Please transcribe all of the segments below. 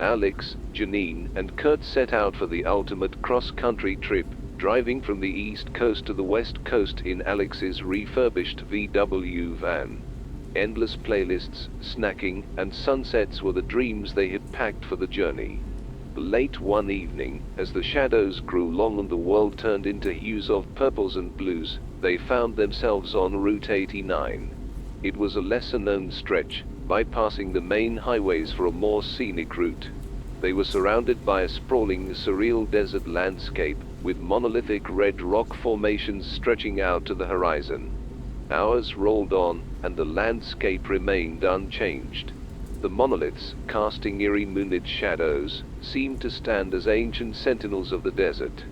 Alex, Janine, and Kurt set out for the ultimate cross-country trip, driving from the east coast to the west coast in Alex's refurbished VW van. Endless playlists, snacking, and sunsets were the dreams they had packed for the journey. Late one evening, as the shadows grew long and the world turned into hues of purples and blues, they found themselves on Route 89. It was a lesser-known stretch, bypassing the main highways for a more scenic route. They were surrounded by a sprawling, surreal desert landscape, with monolithic red rock formations stretching out to the horizon. Hours rolled on, and the landscape remained unchanged. The monoliths, casting eerie moonlit shadows, seemed to stand as ancient sentinels of the desert.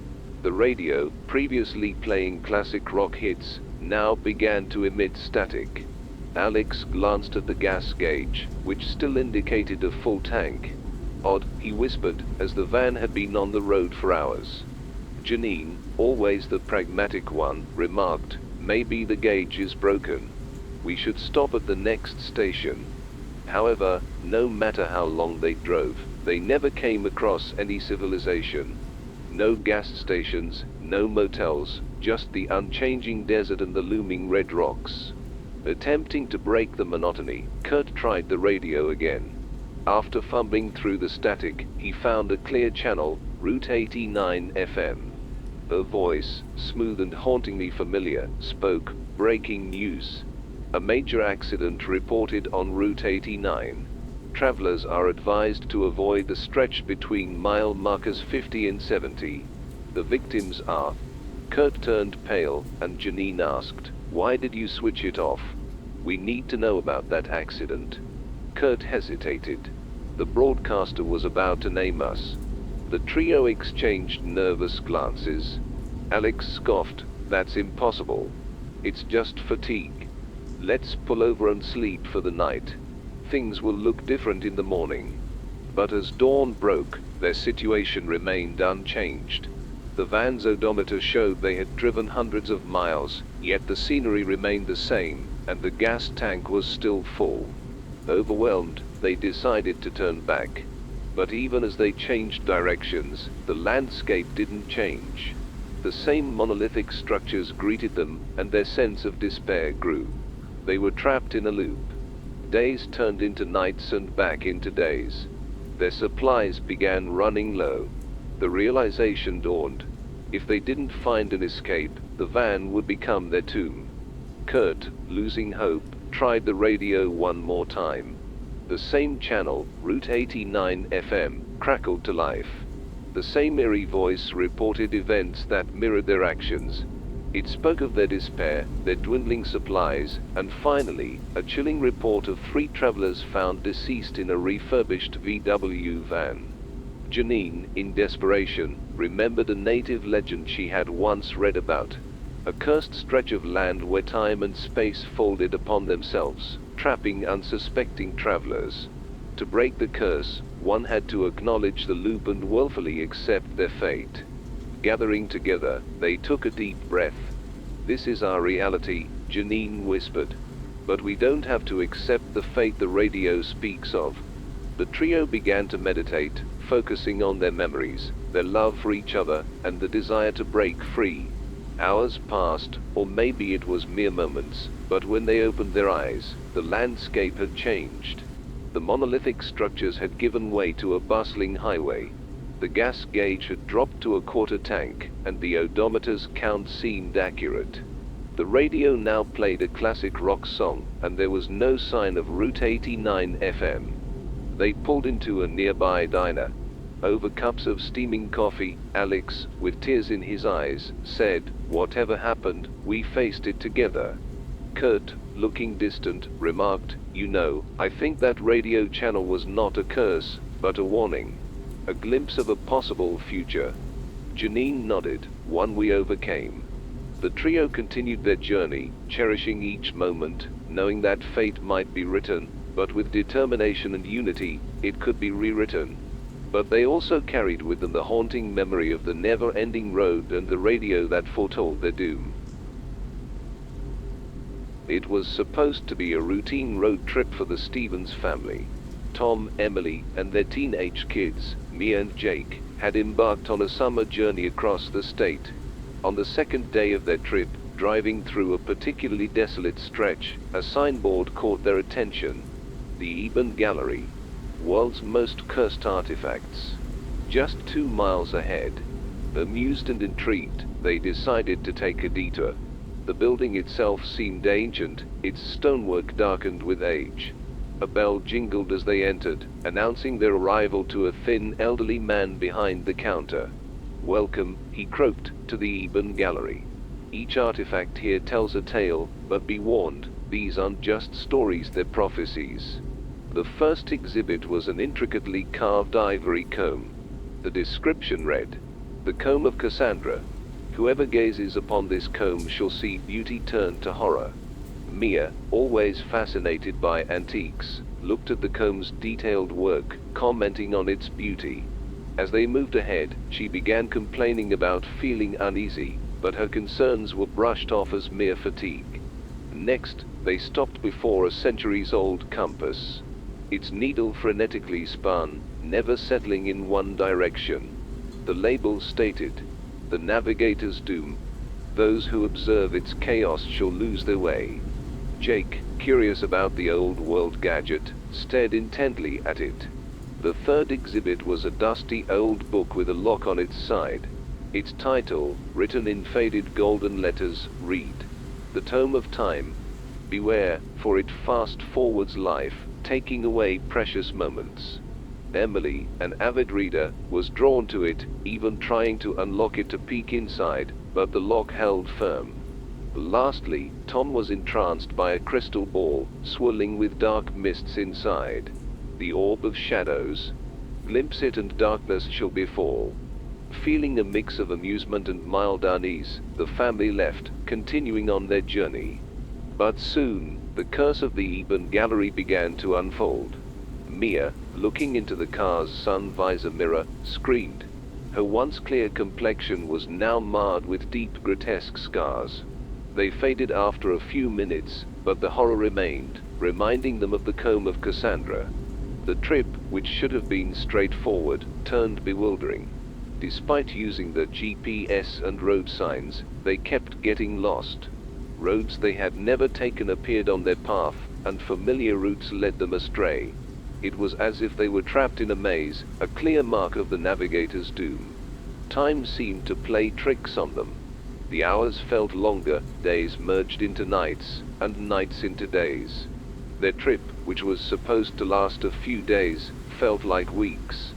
The radio, previously playing classic rock hits, now began to emit static. Alex glanced at the gas gauge, which still indicated a full tank. Odd, he whispered, as the van had been on the road for hours. Janine, always the pragmatic one, remarked, "Maybe the gauge is broken. We should stop at the next station." However, no matter how long they drove, they never came across any civilization. No gas stations, no motels, just the unchanging desert and the looming red rocks. Attempting to break the monotony, Kurt tried the radio again. After fumbling through the static, he found a clear channel, Route 89 FM. A voice, smooth and hauntingly familiar, spoke, "Breaking news. A major accident reported on Route 89. Travelers are advised to avoid the stretch between mile markers 50 and 70. The victims are..." Kurt turned pale, and Janine asked, "Why did you switch it off? We need to know about that accident." Kurt hesitated. The broadcaster was about to name us. The trio exchanged nervous glances. Alex scoffed, "That's impossible. It's just fatigue. Let's pull over and sleep for the night. Things will look different in the morning." But as dawn broke, their situation remained unchanged. The van's odometer showed they had driven hundreds of miles, yet the scenery remained the same, and the gas tank was still full. Overwhelmed, they decided to turn back. But even as they changed directions, the landscape didn't change. The same monolithic structures greeted them, and their sense of despair grew. They were trapped in a loop. Days turned into nights and back into days. Their supplies began running low. The realization dawned. If they didn't find an escape, the van would become their tomb. Kurt, losing hope, tried the radio one more time. The same channel, Route 89 FM, crackled to life. The same eerie voice reported events that mirrored their actions. It spoke of their despair, their dwindling supplies, and finally, a chilling report of 3 travelers found deceased in a refurbished VW van. Janine, in desperation, remembered a native legend she had once read about. A cursed stretch of land where time and space folded upon themselves, trapping unsuspecting travelers. To break the curse, one had to acknowledge the loop and willfully accept their fate. Gathering together, they took a deep breath. "This is our reality," Janine whispered. "But we don't have to accept the fate the radio speaks of." The trio began to meditate, focusing on their memories, their love for each other, and the desire to break free. Hours passed, or maybe it was mere moments, but when they opened their eyes, the landscape had changed. The monolithic structures had given way to a bustling highway. The gas gauge had dropped to a quarter tank, and the odometer's count seemed accurate. The radio now played a classic rock song, and there was no sign of Route 89 FM. They pulled into a nearby diner. Over cups of steaming coffee, Alex, with tears in his eyes, said, "Whatever happened, we faced it together." Kurt, looking distant, remarked, "You know, I think that radio channel was not a curse, but a warning. A glimpse of a possible future." Janine nodded, "One we overcame." The trio continued their journey, cherishing each moment, knowing that fate might be written, but with determination and unity, it could be rewritten. But they also carried with them the haunting memory of the never-ending road and the radio that foretold their doom. It was supposed to be a routine road trip for the Stevens family. Tom, Emily, and their teenage kids, Mia and Jake, had embarked on a summer journey across the state. On the second day of their trip, driving through a particularly desolate stretch, a signboard caught their attention. The Eben Gallery, world's most cursed artifacts. Just 2 miles ahead. Amused and intrigued, they decided to take a detour. The building itself seemed ancient, its stonework darkened with age. A bell jingled as they entered, announcing their arrival to a thin, elderly man behind the counter. "Welcome," he croaked, "to the Eben Gallery. Each artifact here tells a tale, but be warned, these aren't just stories, they're prophecies." The first exhibit was an intricately carved ivory comb. The description read, "The comb of Cassandra. Whoever gazes upon this comb shall see beauty turn to horror." Mia, always fascinated by antiques, looked at the comb's detailed work, commenting on its beauty. As they moved ahead, she began complaining about feeling uneasy, but her concerns were brushed off as mere fatigue. Next, they stopped before a centuries-old compass. Its needle frenetically spun, never settling in one direction. The label stated, "The navigator's doom. Those who observe its chaos shall lose their way." Jake, curious about the old-world gadget, stared intently at it. The third exhibit was a dusty old book with a lock on its side. Its title, written in faded golden letters, read, "The Tome of Time. Beware, for it fast-forwards life, taking away precious moments." Emily, an avid reader, was drawn to it, even trying to unlock it to peek inside, but the lock held firm. Lastly, Tom was entranced by a crystal ball, swirling with dark mists inside. "The orb of shadows. Glimpse it and darkness shall befall." Feeling a mix of amusement and mild unease, the family left, continuing on their journey. But soon, the curse of the Eben Gallery began to unfold. Mia, looking into the car's sun visor mirror, screamed. Her once clear complexion was now marred with deep, grotesque scars. They faded after a few minutes, but the horror remained, reminding them of the comb of Cassandra. The trip, which should have been straightforward, turned bewildering. Despite using the GPS and road signs, they kept getting lost. Roads they had never taken appeared on their path, and familiar routes led them astray. It was as if they were trapped in a maze, a clear mark of the navigator's doom. Time seemed to play tricks on them. The hours felt longer, days merged into nights, and nights into days. Their trip, which was supposed to last a few days, felt like weeks.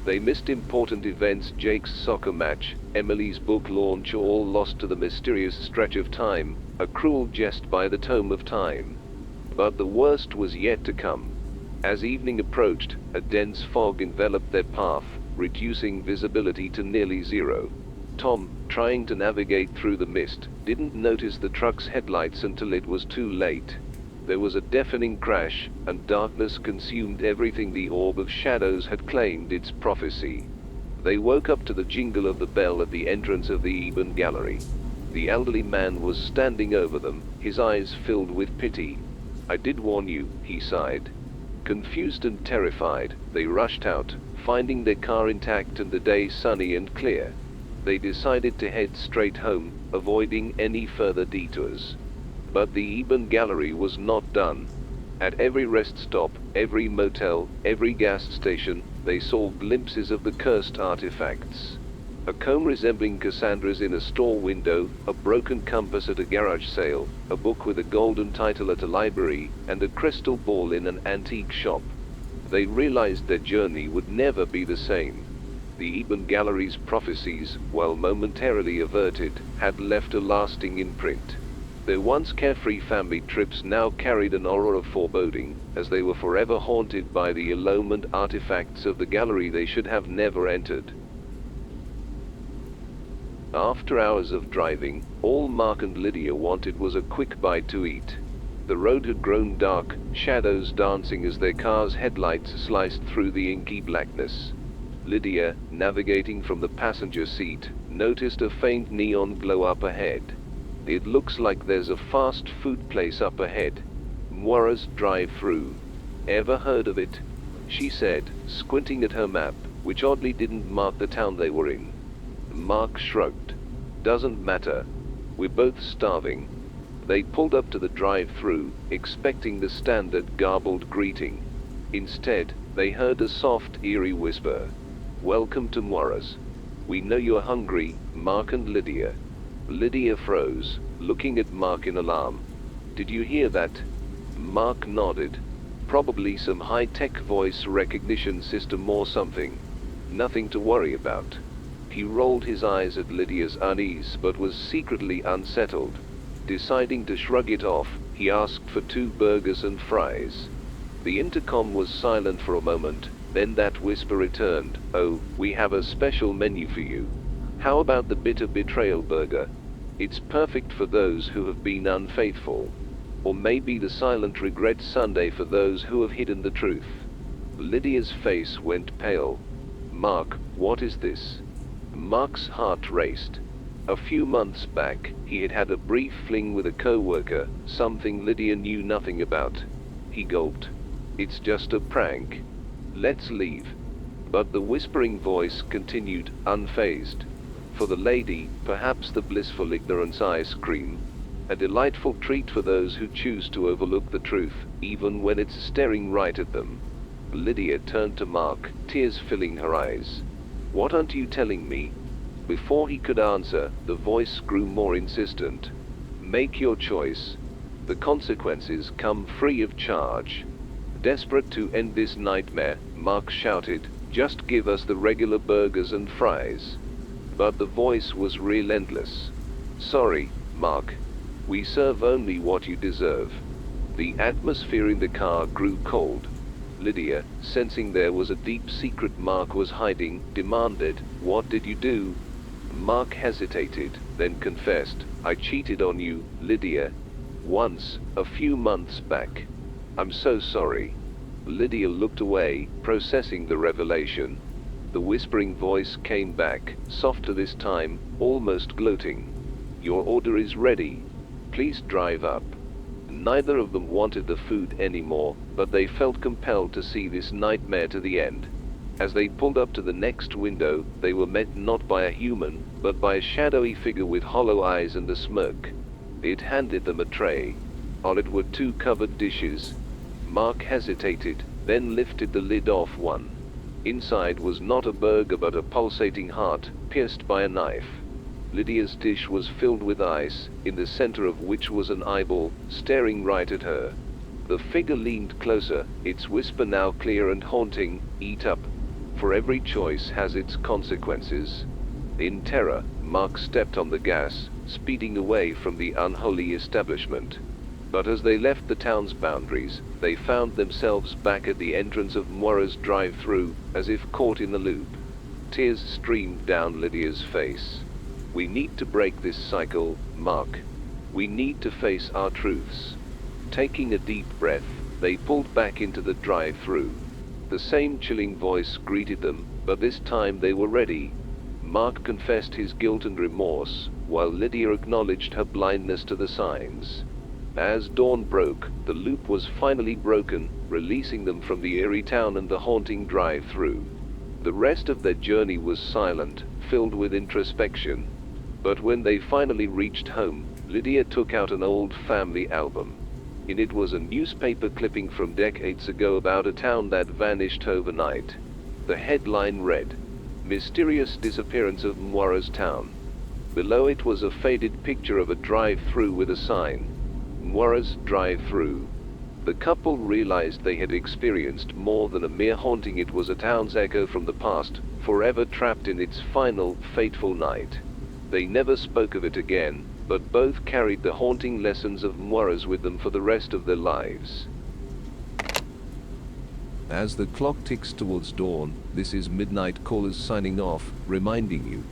They missed important events, Jake's soccer match, Emily's book launch, all lost to the mysterious stretch of time, a cruel jest by the Tome of Time. But the worst was yet to come. As evening approached, a dense fog enveloped their path, reducing visibility to nearly zero. Tom, trying to navigate through the mist, didn't notice the truck's headlights until it was too late. There was a deafening crash, and darkness consumed everything the orb of shadows had claimed its prophecy. They woke up to the jingle of the bell at the entrance of the Eben Gallery. The elderly man was standing over them, his eyes filled with pity. "I did warn you," he sighed. Confused and terrified, they rushed out, finding their car intact and the day sunny and clear. They decided to head straight home, avoiding any further detours. But the Eben Gallery was not done. At every rest stop, every motel, every gas station, they saw glimpses of the cursed artifacts. A comb resembling Cassandra's in a store window, a broken compass at a garage sale, a book with a golden title at a library, and a crystal ball in an antique shop. They realized their journey would never be the same. The Eben Gallery's prophecies, while momentarily averted, had left a lasting imprint. Their once carefree family trips now carried an aura of foreboding, as they were forever haunted by the illumined artifacts of the gallery they should have never entered. After hours of driving, all Mark and Lydia wanted was a quick bite to eat. The road had grown dark, shadows dancing as their car's headlights sliced through the inky blackness. Lydia, navigating from the passenger seat, noticed a faint neon glow up ahead. It looks like there's a fast food place up ahead. Moira's drive-through. Ever heard of it? She said, squinting at her map, which oddly didn't mark the town they were in. Mark shrugged. Doesn't matter. We're both starving. They pulled up to the drive-through, expecting the standard garbled greeting. Instead, they heard a soft, eerie whisper. Welcome to Moira's. We know you're hungry, Mark and Lydia. Lydia froze, looking at Mark in alarm. Did you hear that? Mark nodded. Probably some high-tech voice recognition system or something. Nothing to worry about. He rolled his eyes at Lydia's unease but was secretly unsettled. Deciding to shrug it off, he asked for 2 burgers and fries. The intercom was silent for a moment, then that whisper returned. Oh, we have a special menu for you. How about the bitter betrayal burger? It's perfect for those who have been unfaithful. Or maybe the silent regret sundae for those who have hidden the truth. Lydia's face went pale. Mark, what is this? Mark's heart raced. A few months back, he had had a brief fling with a co-worker, something Lydia knew nothing about. He gulped. It's just a prank. Let's leave. But the whispering voice continued, unfazed. For the lady, perhaps the blissful ignorance ice cream. A delightful treat for those who choose to overlook the truth, even when it's staring right at them. Lydia turned to Mark, tears filling her eyes. What aren't you telling me? Before he could answer, the voice grew more insistent. Make your choice. The consequences come free of charge. Desperate to end this nightmare, Mark shouted, just give us the regular burgers and fries. But the voice was relentless. Sorry, Mark. We serve only what you deserve. The atmosphere in the car grew cold. Lydia, sensing there was a deep secret Mark was hiding, demanded, what did you do? Mark hesitated, then confessed, I cheated on you, Lydia. Once, a few months back. I'm so sorry. Lydia looked away, processing the revelation. The whispering voice came back, softer this time, almost gloating. Your order is ready. Please drive up. Neither of them wanted the food anymore, but they felt compelled to see this nightmare to the end. As they pulled up to the next window, they were met not by a human, but by a shadowy figure with hollow eyes and a smirk. It handed them a tray. On it were 2 covered dishes. Mark hesitated, then lifted the lid off one. Inside was not a burger but a pulsating heart, pierced by a knife. Lydia's dish was filled with ice, in the center of which was an eyeball, staring right at her. The figure leaned closer, its whisper now clear and haunting, eat up. For every choice has its consequences. In terror, Mark stepped on the gas, speeding away from the unholy establishment. But as they left the town's boundaries, they found themselves back at the entrance of Moira's drive-through, as if caught in the loop. Tears streamed down Lydia's face. We need to break this cycle, Mark. We need to face our truths. Taking a deep breath, they pulled back into the drive-through. The same chilling voice greeted them, but this time they were ready. Mark confessed his guilt and remorse, while Lydia acknowledged her blindness to the signs. As dawn broke, the loop was finally broken, releasing them from the eerie town and the haunting drive-through. The rest of their journey was silent, filled with introspection. But when they finally reached home, Lydia took out an old family album. In it was a newspaper clipping from decades ago about a town that vanished overnight. The headline read, Mysterious Disappearance of Moira's Town. Below it was a faded picture of a drive-through with a sign, Moira's drive-through. The couple realized they had experienced more than a mere haunting. It was a town's echo from the past, forever trapped in its final, fateful night. They never spoke of it again, but both carried the haunting lessons of Moira's with them for the rest of their lives. As the clock ticks towards dawn, this is Midnight Callers signing off, reminding you,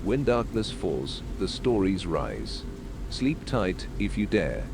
when darkness falls, the stories rise. Sleep tight if you dare.